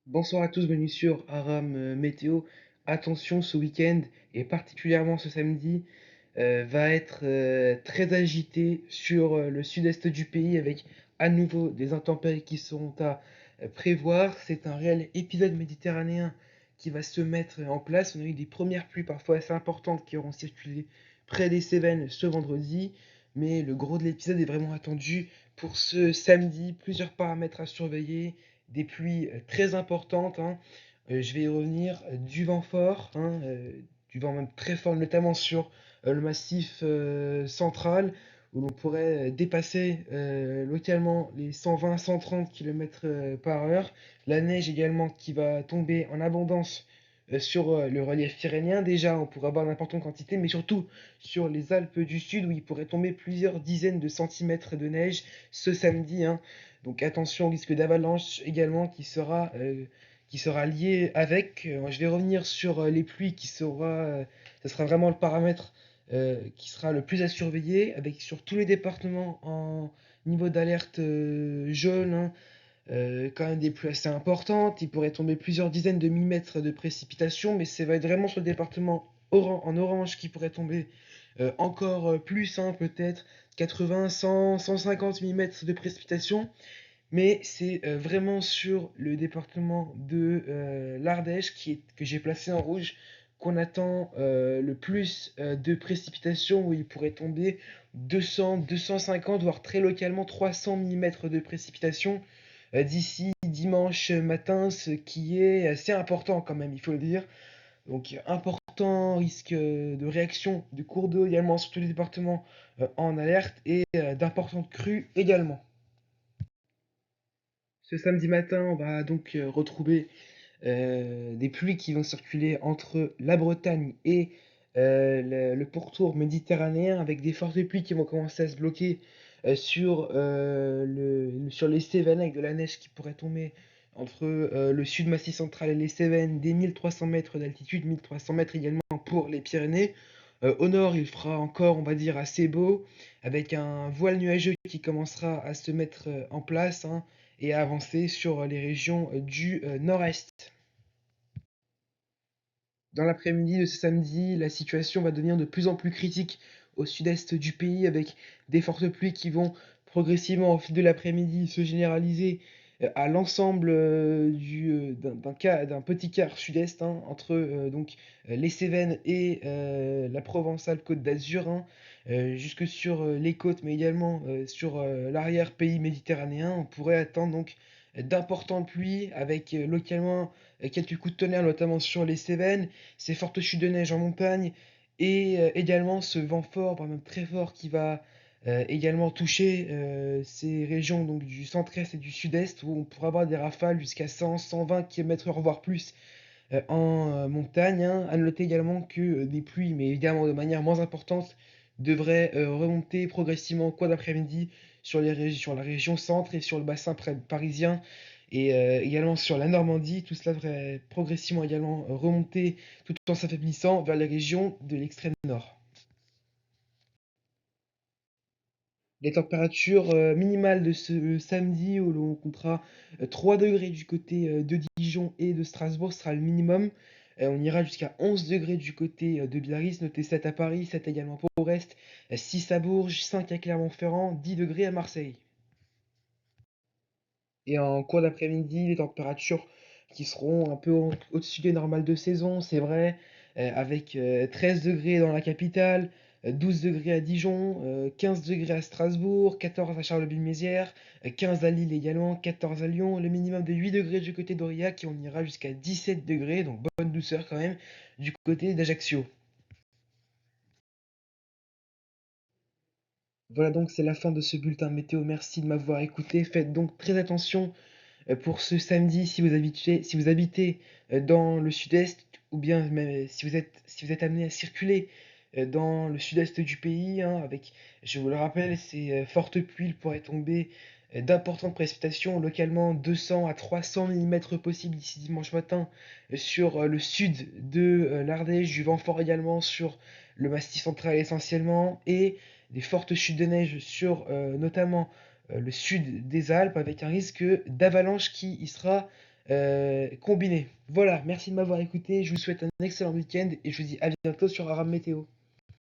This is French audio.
Bonsoir à tous, bienvenue sur Aram Météo. Attention, ce week-end et particulièrement ce samedi va être très agité sur le sud-est du pays avec à nouveau des intempéries qui seront à prévoir. C'est un réel épisode méditerranéen qui va se mettre en place. On a eu des premières pluies parfois assez importantes qui auront circulé près des Cévennes ce vendredi, mais le gros de l'épisode est vraiment attendu pour ce samedi. Plusieurs paramètres à surveiller, des pluies très importantes, hein. Je vais y revenir, du vent fort, hein, du vent même très fort, notamment sur le massif central, où l'on pourrait dépasser localement les 120-130 km par heure. La neige également qui va tomber en abondance sur le relief pyrénéen. Déjà, on pourrait avoir d'importantes quantités, mais surtout sur les Alpes du Sud, où il pourrait tomber plusieurs dizaines de centimètres de neige ce samedi, hein. Donc attention au risque d'avalanche également qui sera lié avec. Je vais revenir sur les pluies ça sera vraiment le paramètre qui sera le plus à surveiller, avec sur tous les départements en niveau d'alerte jaune, hein, quand même des pluies assez importantes. Il pourrait tomber plusieurs dizaines de millimètres de précipitations, mais ça va être vraiment sur le département en orange qui pourrait tomber encore plus, hein, peut-être 80, 100, 150 millimètres de précipitations. Mais c'est vraiment sur le département de l'Ardèche que j'ai placé en rouge qu'on attend le plus de précipitations, où il pourrait tomber 200, 250, voire très localement 300 millimètres de précipitations d'ici dimanche matin, ce qui est assez important quand même, il faut le dire. Donc important risque de réaction de cours d'eau également sur tous les départements en alerte, et d'importantes crues également. Ce samedi matin, on va donc retrouver des pluies qui vont circuler entre la Bretagne et le pourtour méditerranéen, avec des fortes pluies qui vont commencer à se bloquer sur les Cévennes, avec de la neige qui pourrait tomber entre le sud massif central et les Cévennes, des 1300 mètres d'altitude, 1300 mètres également pour les Pyrénées. Au nord, il fera encore, on va dire, assez beau, avec un voile nuageux qui commencera à se mettre en place, hein, et à avancer sur les régions du nord-est. Dans l'après-midi de ce samedi, la situation va devenir de plus en plus critique au sud-est du pays, avec des fortes pluies qui vont progressivement au fil de l'après-midi se généraliser à l'ensemble d'un petit quart sud-est, hein, entre les Cévennes et la Provence-Alpes-Côte d'Azur, hein, jusque sur les côtes, mais également sur l'arrière-pays méditerranéen. On pourrait attendre donc d'importantes pluies avec localement quelques coups de tonnerre, notamment sur les Cévennes, ces fortes chutes de neige en montagne, et également ce vent fort, voire même très fort, qui va également toucher ces régions donc, du centre-est et du sud-est, où on pourra avoir des rafales jusqu'à 100, 120 km/h, voire plus, en montagne, hein. À noter également que des pluies, mais évidemment de manière moins importante, devraient remonter progressivement au cours d'après-midi sur la région centre et sur le bassin parisien, et également sur la Normandie. Tout cela devrait progressivement également remonter tout en s'affaiblissant vers les régions de l'extrême nord. Les températures minimales de ce samedi, où l'on comptera 3 degrés du côté de Dijon et de Strasbourg, sera le minimum. On ira jusqu'à 11 degrés du côté de Biarritz, notez 7 à Paris, 7 également pour Brest, 6 à Bourges, 5 à Clermont-Ferrand, 10 degrés à Marseille. Et en cours d'après-midi, les températures qui seront un peu au-dessus des normales de saison, c'est vrai, avec 13 degrés dans la capitale, 12 degrés à Dijon, 15 degrés à Strasbourg, 14 à Charleville-Mézières, 15 à Lille également, 14 à Lyon, le minimum de 8 degrés du côté d'Aurillac, et on ira jusqu'à 17 degrés, donc bonne douceur quand même, du côté d'Ajaccio. Voilà, donc c'est la fin de ce bulletin météo. Merci de m'avoir écouté. Faites donc très attention pour ce samedi, si vous habitez dans le sud-est, ou bien si vous êtes amené à circuler dans le sud-est du pays, hein, avec, je vous le rappelle, ces fortes pluies. Il pourrait tomber d'importantes précipitations, localement 200 à 300 millimètres possibles d'ici dimanche matin sur le sud de l'Ardèche, du vent fort également sur le massif central essentiellement, et des fortes chutes de neige sur notamment le sud des Alpes, avec un risque d'avalanche qui y sera combinée. Voilà, merci de m'avoir écouté, je vous souhaite un excellent week-end et je vous dis à bientôt sur Aram Météo.